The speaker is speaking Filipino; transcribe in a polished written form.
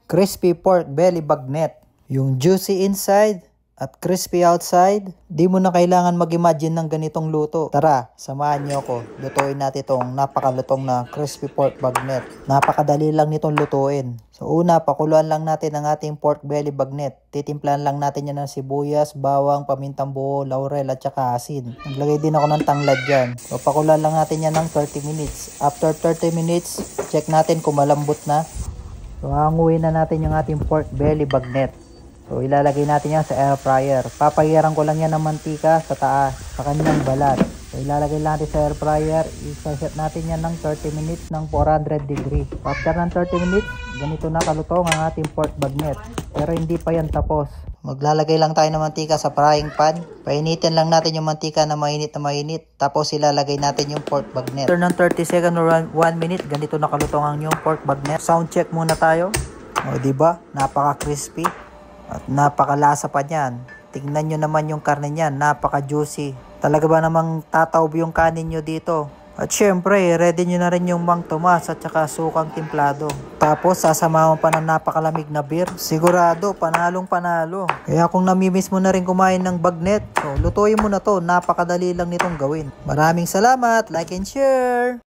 crispy pork belly bagnet. Yung juicy inside at crispy outside. Di mo na kailangan mag-imagine ng ganitong luto. Tara, samahan niyo ako. Lutuin natin itong napakalutong na crispy pork bagnet. Napakadali lang nitong lutuin. So una, pakuluan lang natin ang ating pork belly bagnet. Titimplahan lang natin yan ng sibuyas, bawang, pamintang buo, laurel at saka asin. Naglagay din ako ng tanglad dyan. So pakuluan lang natin yan ng 30 minutes. After 30 minutes, check natin kung malambot na. So hanguin na natin yung ating pork belly bagnet. So ilalagay natin yan sa air fryer. Papahiran ko lang yan ng mantika sa taas, sa kanyang balat. So ilalagay natin sa air fryer. Isa-set natin yan ng 30 minutes ng 400 degree. After ng 30 minutes, ganito na kalutong ang ating pork bagnet. Pero hindi pa yan tapos. Maglalagay lang tayo ng mantika sa frying pan. Painitin lang natin yung mantika na mainit. Tapos ilalagay natin yung pork bagnet. After ng 30 seconds or 1 minute, ganito na kalutong ang yung pork bagnet. Sound check muna tayo. O diba? Napaka-crispy. At napakalasa pa niyan. Tingnan nyo naman yung karne niyan. Napaka-juicy. Talaga ba namang tataob yung kanin nyo dito? At syempre, ready nyo na rin yung Mang Tomas at saka sukang timplado. Tapos, sasamahan pa ng napakalamig na beer. Sigurado, panalong panalo. Kaya kung namimiss mo na rin kumain ng bagnet, so lutuin mo na to. Napakadali lang nitong gawin. Maraming salamat. Like and share!